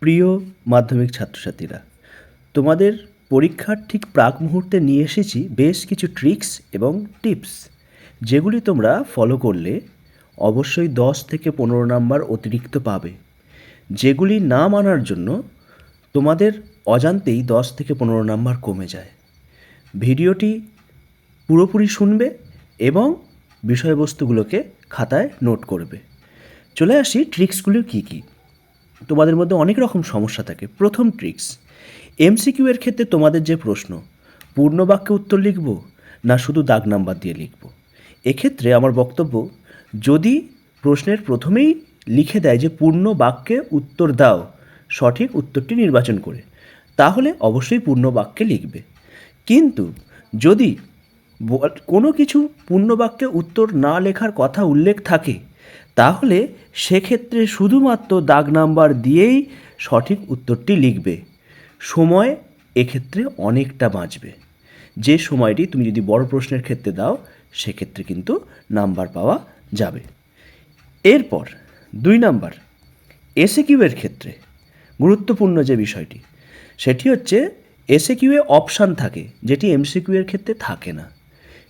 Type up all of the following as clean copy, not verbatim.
প্রিয় মাধ্যমিক ছাত্রছাত্রীরা, তোমাদের পরীক্ষার ঠিক প্রাক মুহূর্তে নিয়ে এসেছি বেশ কিছু ট্রিক্স এবং টিপস, যেগুলি তোমরা ফলো করলে অবশ্যই 10 থেকে 15 নাম্বার অতিরিক্ত পাবে। যেগুলি না মানার জন্য তোমাদের অজান্তেই 10 থেকে 15 নাম্বার কমে যায়। ভিডিওটি পুরোপুরি শুনবে এবং বিষয়বস্তুগুলোকে খাতায় নোট করবে। চলে আসি ট্রিক্সগুলো কী কী। তোমাদের মধ্যে অনেক রকম সমস্যা থাকে। প্রথম ট্রিক্স, এমসিকিউ এর ক্ষেত্রে তোমাদের যে প্রশ্ন, পূর্ণ বাক্যে উত্তর লিখব না শুধু দাগ নাম্বার দিয়ে লিখব। এক্ষেত্রে আমার বক্তব্য, যদি প্রশ্নের প্রথমেই লিখে দেয় যে পূর্ণ বাক্যে উত্তর দাও সঠিক উত্তরটি নির্বাচন করে, তাহলে অবশ্যই পূর্ণ বাক্যে লিখবে। কিন্তু যদি কোনো কিছু পূর্ণ বাক্যে উত্তর না লেখার কথা উল্লেখ থাকে, তাহলে সেক্ষেত্রে শুধুমাত্র দাগ নাম্বার দিয়েই সঠিক উত্তরটি লিখবে। সময় এক্ষেত্রে অনেকটা বাঁচবে। যে সময়টি তুমি যদি বড় প্রশ্নের ক্ষেত্রে দাও, সেক্ষেত্রে কিন্তু নাম্বার পাওয়া যাবে। এরপর 2 নাম্বার, এসএকিউ এর ক্ষেত্রে গুরুত্বপূর্ণ যে বিষয়টি, সেটি হচ্ছে এসএকিউয়ে অপশান থাকে, যেটি এমসিকিউ এর ক্ষেত্রে থাকে না।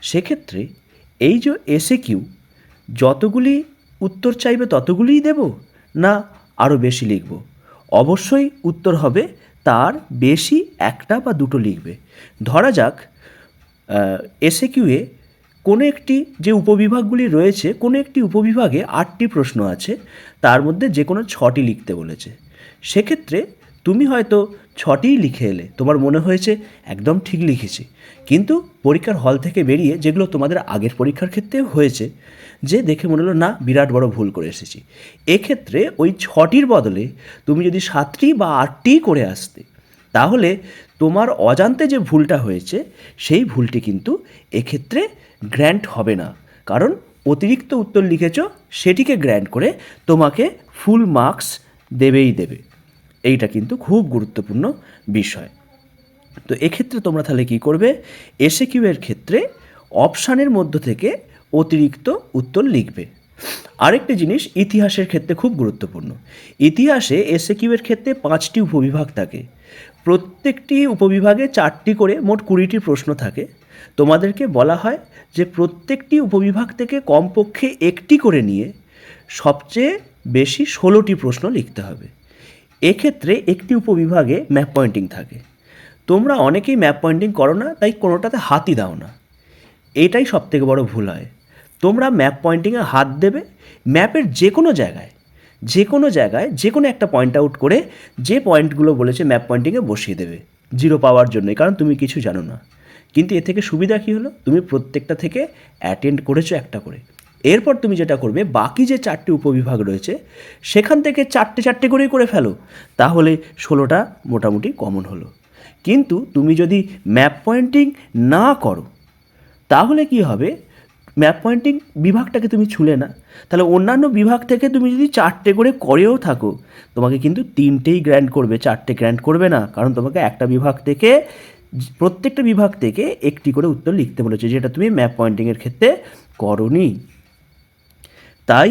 সেক্ষেত্রে এই যে এসএকিউ, যতগুলি উত্তর চাইবে ততগুলিই দেব না আরও বেশি লিখব? অবশ্যই উত্তর হবে তার বেশি একটা বা দুটো লিখবে। ধরা যাক এসএকিউয়ে কোনো একটি যে উপবিভাগগুলি রয়েছে, কোনো একটি উপবিভাগে 8টি প্রশ্ন আছে, তার মধ্যে যে কোনো 6টি লিখতে বলেছে। সেক্ষেত্রে তুমি হয়তো 6টিই লিখে এলে, তোমার মনে হয়েছে একদম ঠিক লিখেছি, কিন্তু পরীক্ষার হল থেকে বেরিয়ে, যেগুলো তোমাদের আগের পরীক্ষার ক্ষেত্রে হয়েছে, যে দেখে মনে হলো না বিরাট বড় ভুল করে এসেছি, এক্ষেত্রে ওই 6টির বদলে তুমি যদি 7টি বা 8টি করে আসতে, তাহলে তোমার অজান্তে যে ভুলটা হয়েছে সেই ভুলটি কিন্তু এক্ষেত্রে গ্র্যান্ট হবে না। কারণ অতিরিক্ত উত্তর লিখেছ, সেটিকে গ্র্যান্ট করে তোমাকে ফুল মার্কস দেবেই দেবে। এইটা কিন্তু খুব গুরুত্বপূর্ণ বিষয়। তো এক্ষেত্রে তোমরা তাহলে কী করবে? এসএকিউ এর ক্ষেত্রে অপশানের মধ্য থেকে অতিরিক্ত উত্তর লিখবে। আরেকটি জিনিস ইতিহাসের ক্ষেত্রে খুব গুরুত্বপূর্ণ। ইতিহাসে এসএকিউ এর ক্ষেত্রে 5টি উপবিভাগ থাকে। প্রত্যেকটি উপবিভাগে 4টি করে মোট 20টি প্রশ্ন থাকে। তোমাদেরকে বলা হয় যে প্রত্যেকটি উপবিভাগ থেকে কমপক্ষে একটি করে নিয়ে সবচেয়ে বেশি 16টি প্রশ্ন লিখতে হবে। এক্ষেত্রে একটি উপবিভাগে ম্যাপ পয়েন্টিং থাকে। তোমরা অনেকেই ম্যাপ পয়েন্টিং করো না, তাই কোনোটাতে হাতই দাও না। এটাই সবথেকে বড় ভুল হয়। তোমরা ম্যাপ পয়েন্টিংয়ে হাত দেবে, ম্যাপের যে কোনো জায়গায় যে কোনো একটা পয়েন্ট আউট করে যে পয়েন্টগুলো বলেছে ম্যাপ পয়েন্টিংয়ে বসিয়ে দেবে 0 পাওয়ার জন্যই, কারণ তুমি কিছু জানো না। কিন্তু এ থেকে সুবিধা কী হলো? তুমি প্রত্যেকটা থেকে অ্যাটেন্ড করেছো একটা করে। এরপর তুমি যেটা করবে, বাকি যে 4টি উপবিভাগ রয়েছে সেখান থেকে 4টে করেই করে ফেলো, তাহলে 16টা মোটামুটি কমন হলো। কিন্তু তুমি যদি ম্যাপ পয়েন্টিং না করো, তাহলে কি হবে? ম্যাপ পয়েন্টিং বিভাগটাকে তুমি ছুলে না, তাহলে অন্যান্য বিভাগ থেকে তুমি যদি 4টে করে করেও থাকো, তোমাকে কিন্তু 3টেই গ্র্যান্ট করবে, 4টে গ্র্যান্ট করবে না। কারণ তোমাকে একটা বিভাগ থেকে, প্রত্যেকটা বিভাগ থেকে একটি করে উত্তর লিখতে বলেছে, যেটা তুমি ম্যাপ পয়েন্টিংয়ের ক্ষেত্রে করোনি। তাই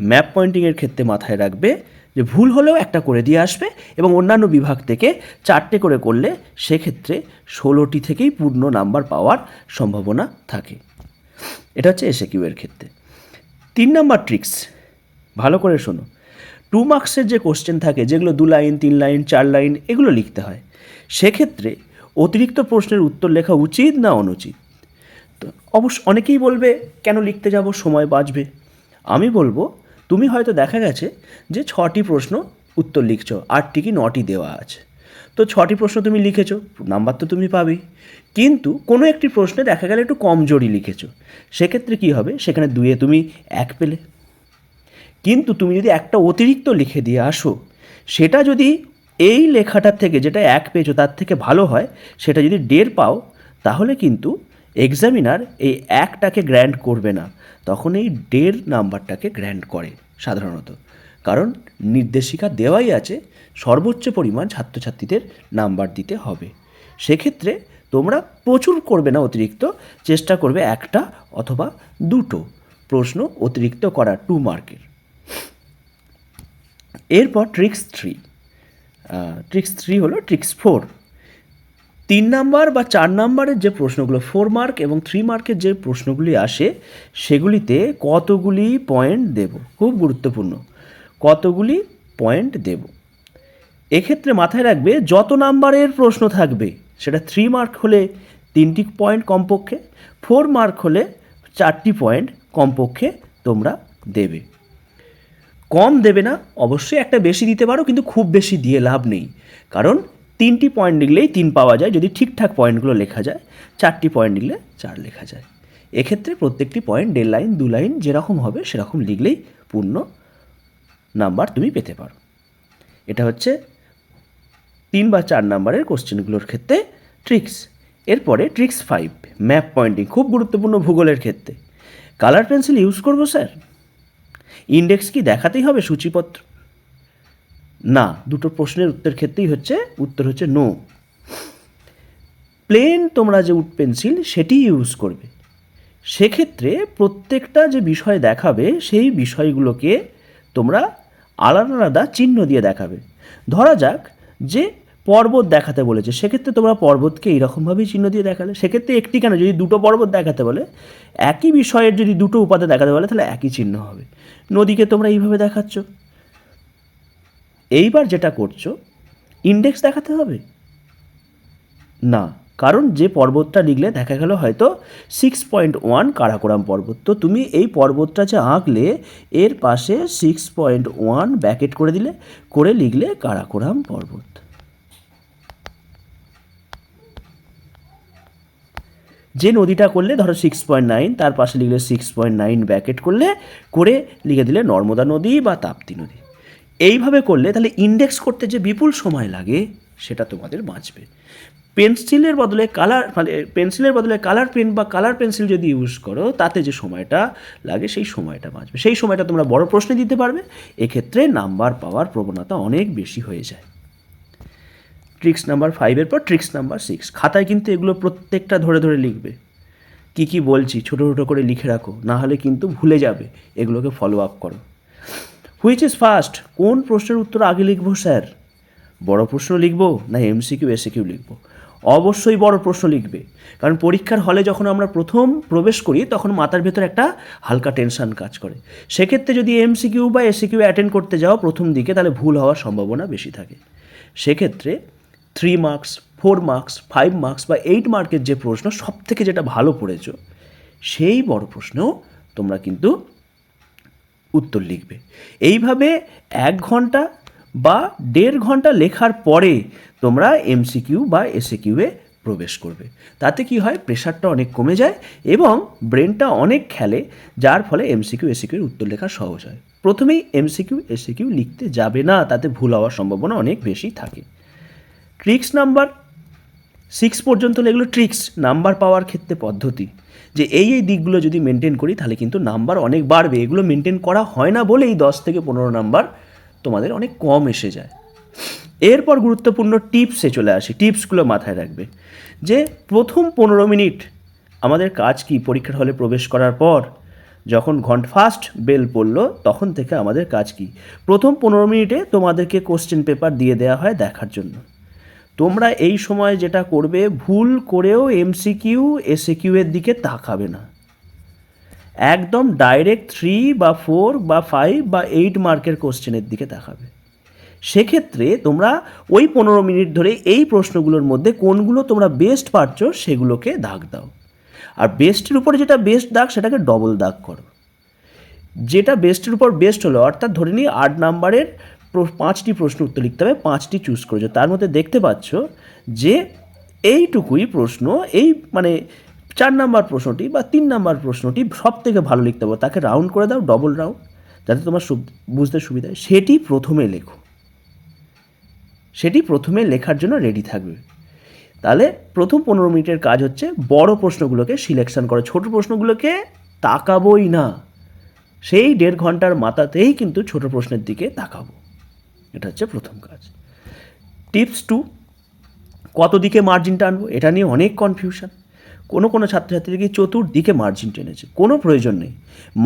ম্যাপ পয়েন্টিংয়ের ক্ষেত্রে মাথায় রাখবে যে ভুল হলেও একটা করে দিয়ে আসবে, এবং অন্যান্য বিভাগ থেকে 4টে করে করলে সেক্ষেত্রে 16টি থেকেই পূর্ণ নাম্বার পাওয়ার সম্ভাবনা থাকে। এটা হচ্ছে এসএকিউ এর ক্ষেত্রে। 3 নাম্বার ট্রিক্স, ভালো করে শোনো। 2 মার্কসের যে কোশ্চেন থাকে, যেগুলো 2 লাইন 3 লাইন 4 লাইন এগুলো লিখতে হয়, সেক্ষেত্রে অতিরিক্ত প্রশ্নের উত্তর লেখা উচিত না অনুচিত? তো অবশ্য অনেকেই বলবে কেন লিখতে যাব, সময় বাঁচবে। আমি বলবো, তুমি হয়তো দেখা গেছে যে 6টি প্রশ্ন উত্তর লিখছো, 8টি কি 9টি দেওয়া আছে, তো 6টি প্রশ্ন তুমি লিখেছো, নাম্বার তো তুমি পাবেই। কিন্তু কোনো একটি প্রশ্নে দেখা গেলে একটু কমজোরি লিখেছো, সেক্ষেত্রে কী হবে? সেখানে 2-এ তুমি 1 পেলে। কিন্তু তুমি যদি একটা অতিরিক্ত লিখে দিয়ে আসো, সেটা যদি এই লেখাটার থেকে, যেটা 1 পেয়েছো তার থেকে ভালো হয়, সেটা যদি 1.5 পাও, তাহলে কিন্তু এক্সামিনার এই 1টাকে গ্র্যান্ট করবে না, তখন এই 1.5 নাম্বারটাকে গ্র্যান্ট করে সাধারণত। কারণ নির্দেশিকা দেওয়াই আছে সর্বোচ্চ পরিমাণ ছাত্রছাত্রীদের নাম্বার দিতে হবে। সেক্ষেত্রে তোমরা প্রচুর করবে না অতিরিক্ত, চেষ্টা করবে 1টা অথবা 2টো প্রশ্ন অতিরিক্ত করা 2 মার্কের। এরপর ট্রিক্স 3, ট্রিক্স 3 হলো ট্রিক্স 4। 3 নাম্বার বা 4 নাম্বারের যে প্রশ্নগুলো 4 মার্ক এবং 3 মার্কের যে প্রশ্নগুলি আসে সেগুলিতে কতগুলি পয়েন্ট দেব, খুব গুরুত্বপূর্ণ, কতগুলি পয়েন্ট দেব। এক্ষেত্রে মাথায় রাখবে যত নাম্বারের প্রশ্ন থাকবে সেটা 3 মার্ক হলে 3টি পয়েন্ট কমপক্ষে, 4 মার্ক হলে 4টি পয়েন্ট কমপক্ষে তোমরা দেবে। কম দেবে না, অবশ্যই একটা বেশি দিতে পারো, কিন্তু খুব বেশি দিয়ে লাভ নেই, কারণ 3টি পয়েন্ট লিখলেই 3 পাওয়া যায় যদি ঠিকঠাক পয়েন্টগুলো লেখা যায়, 4টি পয়েন্ট লিখলে 4 লেখা যায়। এক্ষেত্রে প্রত্যেকটি পয়েন্ট 1.5 লাইন 2 লাইন যেরকম হবে সেরকম লিখলেই পূর্ণ নাম্বার তুমি পেতে পারো। এটা হচ্ছে 3 বা 4 নাম্বারের কোশ্চেনগুলোর ক্ষেত্রে ট্রিক্স। এরপরে ট্রিক্স 5 ম্যাপ পয়েন্টিং, খুব গুরুত্বপূর্ণ ভূগোলের ক্ষেত্রে। কালার পেন্সিল ইউজ করবো স্যার? ইন্ডেক্স কি দেখাতেই হবে সূচিপত্র? না, দুটো প্রশ্নের ক্ষেত্রেই উত্তর হচ্ছে নো। প্লেন তোমরা যে পেন্সিল সেটি ইউজ করবে। সেক্ষেত্রে প্রত্যেকটা যে বিষয় দেখাবে সেই বিষয়গুলোকে তোমরা আলাদা আলাদা চিহ্ন দিয়ে দেখাবে। ধরা যাক যে পর্বত দেখাতে বলেছে, সেক্ষেত্রে তোমরা পর্বতকে এইরকমভাবেই চিহ্ন দিয়ে দেখালে। সেক্ষেত্রে একটি কেন, যদি দুটো পর্বত দেখাতে বলে, একই বিষয়ের যদি দুটো উপাদান দেখাতে বলে তাহলে একই চিহ্ন হবে। নদীকে তোমরা এইভাবে দেখাচ্ছ। এইবার যেটা করছো, ইন্ডেক্স দেখাতে হবে না, কারণ যে পর্বতটা লিখলে দেখা গেল হয়তো 6.1 কারাকোরাম পর্বত, তো তুমি এই পর্বতটা যে আঁকলে এর পাশে 6.1 ব্র্যাকেট করে দিলে, করে লিখলে কারাকোরাম পর্বত। যে নদীটা করলে ধরো 6.9, তার পাশে লিখলে 6.9 ব্র্যাকেট করলে, করে লিখে দিলে নর্মদা নদী বা তাপ্তি নদী। এইভাবে করলে তাহলে ইন্ডেক্স করতে যে বিপুল সময় লাগে সেটা তোমাদের বাঁচবে। পেন্সিলের বদলে কালার পেন বা কালার পেন্সিল যদি ইউজ করো, তাতে যে সময়টা লাগে সেই সময়টা বাঁচবে। সেই সময়টা তোমরা বড় প্রশ্নে দিতে পারবে, এক্ষেত্রে নাম্বার পাওয়ার প্রবণতা অনেক বেশি হয়ে যায়। ট্রিক্স নাম্বার 5-এর পর ট্রিক্স নাম্বার 6। খাতায় কিন্তু এগুলো প্রত্যেকটা ধরে ধরে লিখবে। কি বলছি ছোটো ছোটো করে লিখে রাখো, না হলে কিন্তু ভুলে যাবে। এগুলোকে ফলো আপ করো। হুইচ ইজ ফার্স্ট, কোন প্রশ্নের উত্তর আগে লিখবো স্যার? বড় প্রশ্ন লিখবো না এমসিকিউ এসিকিউ লিখবো? অবশ্যই বড় প্রশ্ন লিখবে, কারণ পরীক্ষার হলে যখন আমরা প্রথম প্রবেশ করি তখন মাথার ভেতর একটা হালকা টেনশন কাজ করে। সেক্ষেত্রে যদি এমসিকিউ বা এসিকিউ অ্যাটেন্ড করতে যাও প্রথম দিকে, তাহলে ভুল হওয়ার সম্ভাবনা বেশি থাকে। সেক্ষেত্রে 3 মার্কস, 4 মার্কস, 5 মার্কস বা 8 মার্কের যে প্রশ্ন সব থেকে যেটা ভালো পড়েছো সেই বড় প্রশ্নেও তোমরা কিন্তু উত্তর লিখবে। এইভাবে 1 ঘন্টা বা 1.5 ঘন্টা লেখার পরে তোমরা এমসিকিউ বা এসিকিউয়ে প্রবেশ করবে। তাতে কি হয়, প্রেশারটা অনেক কমে যায় এবং ব্রেনটা অনেক খেলে, যার ফলে এমসিকিউ এসিকিউর উত্তর লেখা সহজ হয়। প্রথমেই এমসিকিউ এসিকিউ লিখতে যাবে না, তাতে ভুল হওয়ার সম্ভাবনা অনেক বেশি থাকে। ট্রিক্স নাম্বার 6 পর্যন্ত এগুলো ট্রিক্স, নাম্বার পাওয়ার ক্ষেত্রে পদ্ধতি, যে এই দিকগুলো যদি মেনটেন করি তাহলে কিন্তু নাম্বার অনেক বাড়বে। এগুলো মেনটেন করা হয় না বলেই 10 থেকে 15 নাম্বার তোমাদের অনেক কম এসে যায়। এরপর গুরুত্বপূর্ণ টিপসে চলে আসি। টিপসগুলো মাথায় রাখবে যে প্রথম 15 মিনিট আমাদের কাজ কি, পরীক্ষার হলে প্রবেশ করার পর যখন ফার্স্ট বেল পড়লো তখন থেকে আমাদের কাজ কি, প্রথম 15 মিনিটে তোমাদেরকে কোশ্চেন পেপার দিয়ে দেওয়া হয় দেখার জন্য। তোমরা এই সময় যেটা করবে, ভুল করেও এমসিকিউ এসিকিউ এর দিকে তাকাবে না, একদম ডাইরেক্ট 3 বা 4 বা 5 বা 8 মার্কের কোশ্চেনের দিকে তাকাবে। সেক্ষেত্রে তোমরা ওই 15 মিনিট ধরে এই প্রশ্নগুলোর মধ্যে কোনগুলো তোমরা বেস্ট পারছো সেগুলোকে দাগ দাও, আর বেস্টের উপরে যেটা বেস্ট দাগ সেটাকে ডবল দাগ করো। যেটা বেস্টের উপর বেস্ট হলো, অর্থাৎ ধরে নিই 8 নাম্বারের 5টি প্রশ্ন উত্তর লিখতে হবে, 5টি চুজ করেছো, তার মধ্যে দেখতে পাচ্ছ যে এইটুকুই প্রশ্ন, এই মানে 4 নাম্বার প্রশ্নটি বা 3 নাম্বার প্রশ্নটি সব থেকে ভালো লিখতে হবে, তাকে রাউন্ড করে দাও, ডবল রাউন্ড, যাতে তোমার বুঝতে সুবিধা হয়। সেটি প্রথমে লেখো, সেটি প্রথমে লেখার জন্য রেডি থাকবে। তাহলে প্রথম 15 মিনিটের কাজ হচ্ছে বড় প্রশ্নগুলোকে সিলেকশন করা, ছোট প্রশ্নগুলোকে তাকাবোই না, সেই 1.5 ঘন্টার মাথাতেই কিন্তু ছোট প্রশ্নের দিকে তাকাবো। এটা হচ্ছে প্রথম কাজ। টিপস 2, কত দিকে মার্জিন টানবো, এটা নিয়ে অনেক কনফিউশন। কোনো ছাত্রছাত্রীকে চতুর্দিকে মার্জিন টেনেছে, কোনো প্রয়োজন নেই।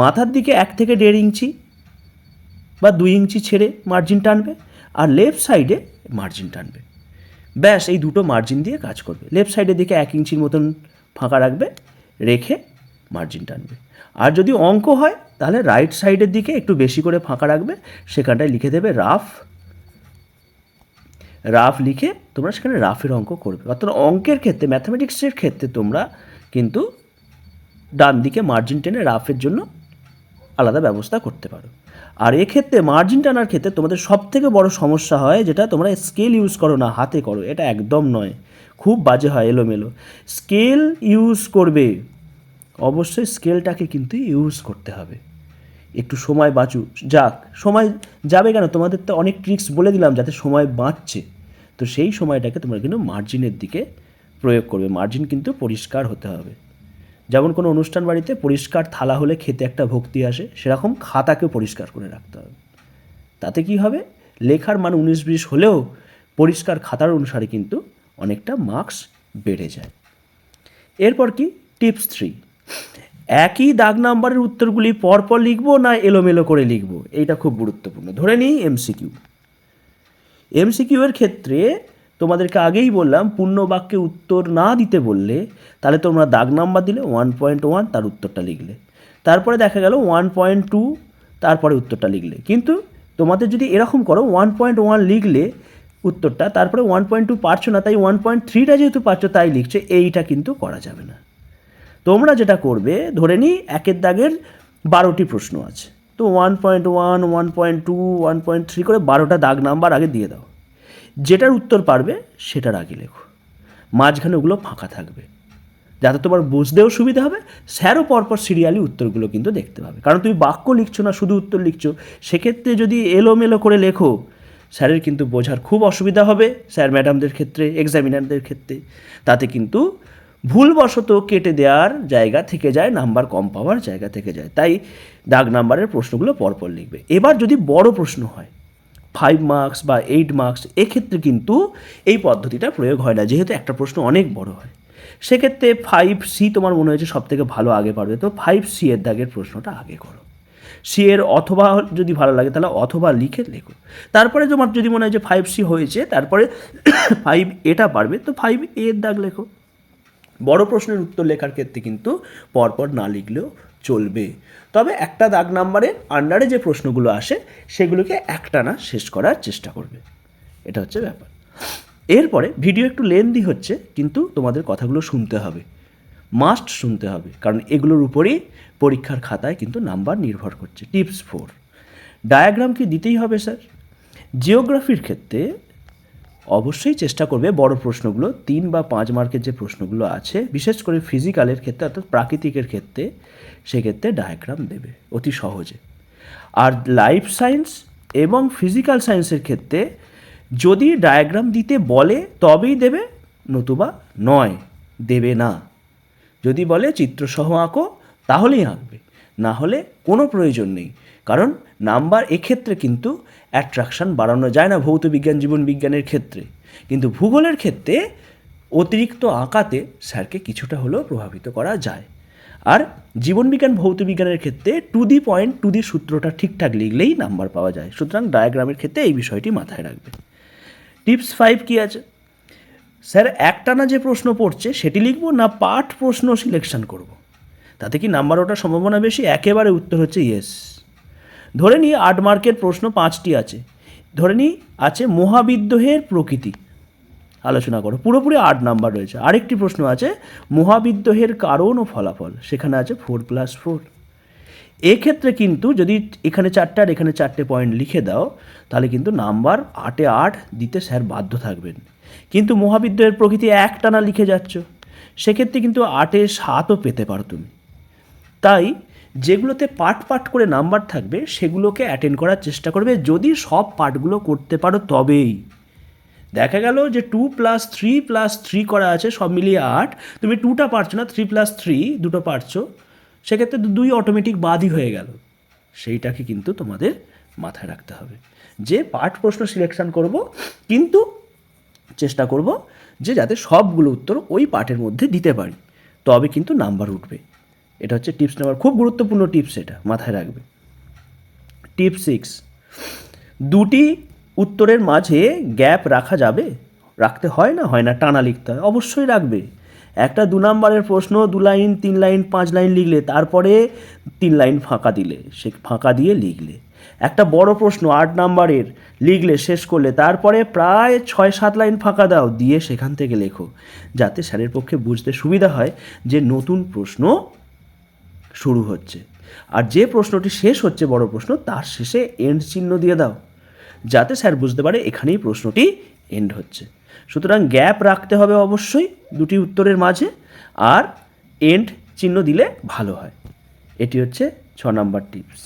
মাথার দিকে 1 থেকে 1.5 ইঞ্চি বা 2 ইঞ্চি ছেড়ে মার্জিন টানবে, আর লেফট সাইডে মার্জিন টানবে। ব্যাস এই দুটো মার্জিন দিয়ে কাজ করবে। লেফট সাইডের দিকে 1 ইঞ্চির মতন ফাঁকা রাখবে, রেখে মার্জিন টানবে। আর যদি অঙ্ক হয় তাহলে রাইট সাইডের দিকে একটু বেশি করে ফাঁকা রাখবে, সেখানটায় লিখে দেবে রাফ। রাফ লিখে তোমরা সেখানে রাফের অঙ্ক করবে। অর্থাৎ অঙ্কের ক্ষেত্রে, ম্যাথামেটিক্সের ক্ষেত্রে তোমরা কিন্তু ডান দিকে মার্জিন টেনে রাফের জন্য আলাদা ব্যবস্থা করতে পারো। আর এক্ষেত্রে মার্জিন টানার ক্ষেত্রে তোমাদের সবথেকে বড় সমস্যা হয় যেটা, তোমরা স্কেল ইউজ করো না, হাতে করো। এটা একদম নয়, খুব বাজে হয়, এলোমেলো। স্কেল ইউজ করবে, অবশ্যই স্কেলটাকে কিন্তু ইউজ করতে হবে। একটু সময় যাক, সময় যাবে কেন, তোমাদের তো অনেক ট্রিক্স বলে দিলাম যাতে সময় বাঁচছে। তো সেই সময়টাকে তোমরা কিন্তু মার্জিনের দিকে প্রয়োগ করবে। মার্জিন কিন্তু পরিষ্কার হতে হবে। যেমন কোনো অনুষ্ঠান বাড়িতে পরিষ্কার থালা হলে খেতে একটা ভক্তি আসে, সেরকম খাতাকেও পরিষ্কার করে রাখতে হবে। তাতে কি হবে, লেখার মান 19-20 হলেও পরিষ্কার খাতার অনুসারে কিন্তু অনেকটা মার্কস বেড়ে যায়। এরপর কি, টিপস 3, একই দাগ নাম্বারের উত্তরগুলি পরপর লিখবো না এলোমেলো করে লিখবো, এইটা খুব গুরুত্বপূর্ণ। ধরে নিই এমসিকিউ এর ক্ষেত্রে তোমাদেরকে আগেই বললাম, পূর্ণ বাক্যে উত্তর না দিতে বললে তাহলে তোমরা দাগ নাম্বার দিলে 1.1, তার উত্তরটা লিখলে। তারপরে দেখা গেল 1.2, তারপরে উত্তরটা লিখলে। কিন্তু তোমাদের যদি এরকম করো 1.1 লিখলে উত্তরটা, তারপরে 1.2 পারছো না, তাই 1.3টা যেহেতু পারছো তাই লিখছে, এইটা কিন্তু করা যাবে না। তোমরা যেটা করবে, ধরে নিই একের দাগের 12টি প্রশ্ন আছে, তো 1.1, 1.2, 1.3 করে 12টা দাগ নাম্বার আগে দিয়ে দাও। যেটার উত্তর পারবে সেটার আগে লেখো, মাঝখানে ওগুলো ফাঁকা থাকবে, যাতে তোমার বুঝতেও সুবিধা হবে, স্যারও পরপর সিরিয়ালি উত্তরগুলো কিন্তু দেখতে পাবে। কারণ তুমি বাক্য লিখছো না, শুধু উত্তর লিখছো, সেক্ষেত্রে যদি এলোমেলো করে লেখো স্যারের কিন্তু বোঝার খুব অসুবিধা হবে, স্যার ম্যাডামদের ক্ষেত্রে, এক্সামিনারদের ক্ষেত্রে। তাতে কিন্তু ভুলবশত কেটে দেওয়ার জায়গা থেকে যায়, নাম্বার কম পাওয়ার জায়গা থেকে যায়। তাই দাগ নাম্বারের প্রশ্নগুলো পরপর লিখবে। এবার যদি বড় প্রশ্ন হয়, 5 মার্কস বা 8 মার্কস, এক্ষেত্রে কিন্তু এই পদ্ধতিটা প্রয়োগ হয় না, যেহেতু একটা প্রশ্ন অনেক বড় হয়। সেক্ষেত্রে 5C তোমার মনে হয়েছে সব থেকে ভালো আগে পারবে, তো 5C এর দাগের প্রশ্নটা আগে করো। সি এর অথবা যদি ভালো লাগে তাহলে অথবা লিখে লেখো। তারপরে তোমার যদি মনে হয় যে 5C হয়েছে, তারপরে 5 এটা পারবে, তো 5A এর দাগ লেখো। বড় প্রশ্নের উত্তর লেখার ক্ষেত্রে কিন্তু পরপর না লিখলেও চলবে, তবে একটা দাগ নাম্বারের আন্ডারে যে প্রশ্নগুলো আসে সেগুলোকে একটানা শেষ করার চেষ্টা করবে। এটা হচ্ছে ব্যাপার। এরপরে ভিডিও একটু লেন্দি হচ্ছে, কিন্তু তোমাদের কথাগুলো শুনতে হবে, মাস্ট শুনতে হবে, কারণ এগুলোর উপরেই পরীক্ষার খাতায় কিন্তু নাম্বার নির্ভর করছে। টিপস 4, ডায়াগ্রাম কি দিতেই হবে স্যার? জিওগ্রাফির ক্ষেত্রে অবশ্যই চেষ্টা করবে বড় প্রশ্নগুলো, 3 বা 5 মার্কের যে প্রশ্নগুলো আছে, বিশেষ করে ফিজিক্যালের ক্ষেত্রে অর্থাৎ প্রাকৃতিকের ক্ষেত্রে, সেক্ষেত্রে ডায়াগ্রাম দেবে অতি সহজে। আর লাইফ সায়েন্স এবং ফিজিক্যাল সায়েন্সের ক্ষেত্রে যদি ডায়াগ্রাম দিতে বলে তবেই দেবে, নতুবা নয়, দেবে না। যদি বলে চিত্রসহ আঁকো তাহলেই আঁকবে, না হলে কোনো প্রয়োজন নেই। কারণ নাম্বার এক্ষেত্রে কিন্তু অ্যাট্রাকশান বাড়ানো যায় না ভৌত বিজ্ঞান, জীবন বিজ্ঞানের ক্ষেত্রে, কিন্তু ভূগোলের ক্ষেত্রে অতিরিক্ত আঁকাতে স্যারকে কিছুটা হলেও প্রভাবিত করা যায়। আর জীবনবিজ্ঞান ভৌত বিজ্ঞানের ক্ষেত্রে to the point, to the সূত্রটা ঠিকঠাক লিখলেই নাম্বার পাওয়া যায়। সুতরাং ডায়াগ্রামের ক্ষেত্রে এই বিষয়টি মাথায় রাখবে। টিপস 5 কী আছে? স্যার একটানা যে প্রশ্ন পড়ছে সেটি লিখব না পাঠ প্রশ্ন সিলেকশন করব, তাতে কি নাম্বার ওঠার সম্ভাবনা বেশি? একেবারে উত্তর হচ্ছে ইয়েস। ধরে নিই 8 মার্কের প্রশ্ন 5টি আছে, ধরে নিই আছে মহাবিদ্রোহের প্রকৃতি, আলোচনা করো, পুরোপুরি 8 নাম্বার রয়েছে। আরেকটি প্রশ্ন আছে মহাবিদ্রোহের কারণ ও ফলাফল, সেখানে আছে 4+4। এক্ষেত্রে কিন্তু যদি এখানে 4টে আর এখানে 4টে পয়েন্ট লিখে দাও তাহলে কিন্তু নাম্বার 8-এ 8 দিতে স্যার বাধ্য থাকবেন। কিন্তু মহাবিদ্রোহের প্রকৃতি একটানা লিখে যাচ্ছ, সেক্ষেত্রে কিন্তু 8-এ 7ও পেতে পারো তুমি। তাই যেগুলোতে পাঠ করে নাম্বার থাকবে সেগুলোকে অ্যাটেন্ড করার চেষ্টা করবে, যদি সব পাঠগুলো করতে পারো তবেই। দেখা গেল যে 2+3+3 করা আছে, সব মিলিয়ে 8, তুমি 2টা পারছো না, 3+3 দুটো পারছো, সেক্ষেত্রে 2 অটোমেটিক বাদই হয়ে গেল। সেইটাকে কিন্তু তোমাদের মাথায় রাখতে হবে যে পাঠ প্রশ্ন সিলেকশন করব, কিন্তু চেষ্টা করব যে যাতে সবগুলো উত্তর ওই পাঠের মধ্যে দিতে পারি, তবে কিন্তু নাম্বার উঠবে। এটা হচ্ছে টিপস নাম্বার, খুব গুরুত্বপূর্ণ টিপস, এটা মাথায় রাখবে। টিপ 6, দুটি উত্তরের মাঝে গ্যাপ রাখা যাবে? রাখতে হয় না টানা লিখতে হয়? অবশ্যই রাখবে। একটা 2 নম্বরের প্রশ্ন 2 লাইন 3 লাইন 5 লাইন লিখলে তারপরে 3 লাইন ফাঁকা দিলে, সে ফাঁকা দিয়ে লিখলে। একটা বড় প্রশ্ন 8 নম্বরের লিখলে, শেষ করলে, তারপরে প্রায় 6-7 লাইন ফাঁকা দাও, দিয়ে সেখান থেকে লেখো, যাতে স্যারের পক্ষে বুঝতে সুবিধা হয় যে নতুন প্রশ্ন শুরু হচ্ছে। আর যে প্রশ্নটি শেষ হচ্ছে বড় প্রশ্ন, তার শেষে এন্ড চিহ্ন দিয়ে দাও, যাতে স্যার বুঝতে পারে এখানেই প্রশ্নটি এন্ড হচ্ছে। সুতরাং গ্যাপ রাখতে হবে অবশ্যই দুটি উত্তরের মাঝে, আর এন্ড চিহ্ন দিলে ভালো হয়। এটি হচ্ছে 6 নাম্বার টিপস।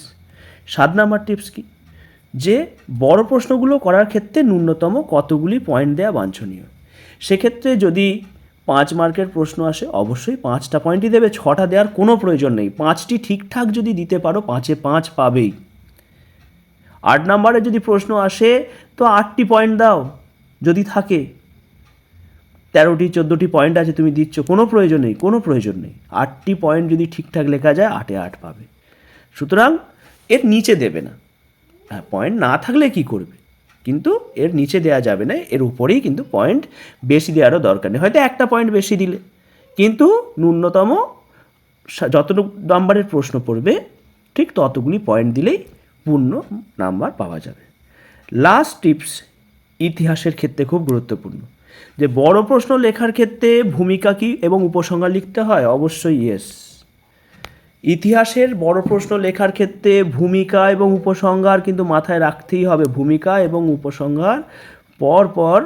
7 নাম্বার টিপস কি? যে বড় প্রশ্নগুলো করার ক্ষেত্রে ন্যূনতম কতগুলি পয়েন্ট দেওয়া বাঞ্ছনীয়। সেক্ষেত্রে যদি 5 মার্কের প্রশ্ন আসে, অবশ্যই 5টা পয়েন্টই দেবে, 6টা দেওয়ার কোনো প্রয়োজন নেই। 5টি ঠিকঠাক যদি দিতে পারো 5-এ 5 পাবেই। 8 নাম্বারে যদি প্রশ্ন আসে তো 8টি পয়েন্ট দাও যদি থাকে। 13টি 14টি পয়েন্ট আছে, তুমি দিচ্ছ, কোনো প্রয়োজন নেই। 8টি পয়েন্ট যদি ঠিকঠাক লেখা যায় 8-এ 8 পাবে। সুতরাং এর নিচে দেবে না। হ্যাঁ, পয়েন্ট না থাকলে কি করবে, কিন্তু এর নিচে দেওয়া যাবে না, এর উপরেই কিন্তু পয়েন্ট বেশি দেওয়ারও দরকার নেই। হয়তো একটা পয়েন্ট বেশি দিলে, কিন্তু ন্যূনতম যতটুকু নাম্বারের প্রশ্ন পড়বে ঠিক ততগুলি পয়েন্ট দিলেই পূর্ণ নাম্বার পাওয়া যাবে। লাস্ট টিপস ইতিহাসের ক্ষেত্রে খুব গুরুত্বপূর্ণ। যে বড় প্রশ্ন লেখার ক্ষেত্রে ভূমিকা কি এবং উপসংহার লিখতে হয়? অবশ্যই ইয়েস। ইতিহাসের বড় প্রশ্ন লেখার ক্ষেত্রে ভূমিকা এবং উপসংহার কিন্তু মাথায় রাখতেই হবে। ভূমিকা এবং উপসংহার পর পর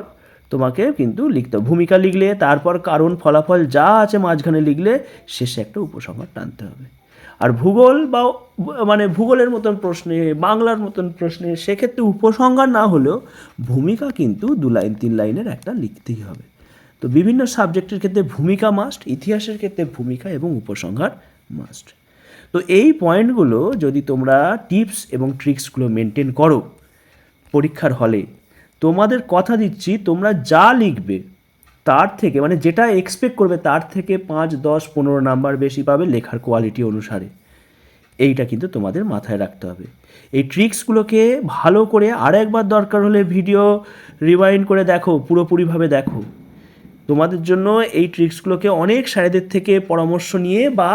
তোমাকে কিন্তু লিখতে হবে। ভূমিকা লিখলে তারপর কারণ ফলাফল যা আছে মাঝখানে লিখলে শেষে একটা উপসংহার টানতে হবে। আর ভূগোল বা ভূগোলের মতন প্রশ্নে, বাংলার মতন প্রশ্নে সেক্ষেত্রে উপসংহার না হলেও ভূমিকা কিন্তু 2 লাইন 3 লাইনের একটা লিখতেই হবে। তো বিভিন্ন সাবজেক্টের ক্ষেত্রে ভূমিকা মাস্ট, ইতিহাসের ক্ষেত্রে ভূমিকা এবং উপসংহার মাস্ট। তো এই পয়েন্টগুলো যদি তোমরা টিপস এবং ট্রিক্সগুলো মেনটেন করো পরীক্ষার হলে, তোমাদের কথা দিচ্ছি তোমরা যা লিখবে তার থেকে যেটা এক্সপেক্ট করবে তার থেকে 5, 10, 15 নাম্বার বেশি পাবে লেখার কোয়ালিটি অনুসারে। এইটা কিন্তু তোমাদের মাথায় রাখতে হবে। এই ট্রিক্সগুলোকে ভালো করে আরেকবার দরকার হলে ভিডিও রিওয়াইন্ড করে দেখো, পুরোপুরিভাবে দেখো। তোমাদের জন্য এই ট্রিক্সগুলোকে অনেক স্যারেদের থেকে পরামর্শ নিয়ে বা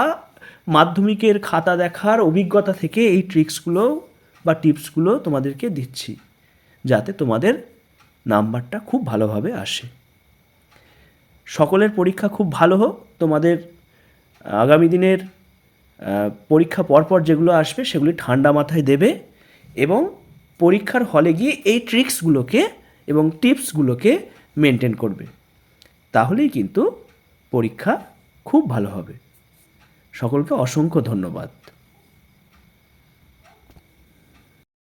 মাধ্যমিকের খাতা দেখার অভিজ্ঞতা থেকে এই ট্রিক্সগুলো বা টিপসগুলো তোমাদেরকে দিচ্ছি, যাতে তোমাদের নাম্বারটা খুব ভালোভাবে আসে। সকলের পরীক্ষা খুব ভালো হোক। তোমাদের আগামী দিনের পরীক্ষা পরপর যেগুলো আসবে সেগুলি ঠান্ডা মাথায় দেবে এবং পরীক্ষার হলে গিয়ে এই ট্রিক্সগুলোকে এবং টিপসগুলোকে মেনটেন করবে। তাহলেই কিন্তু পরীক্ষা খুব ভালো হবে। সকলকে অসংখ্য ধন্যবাদ।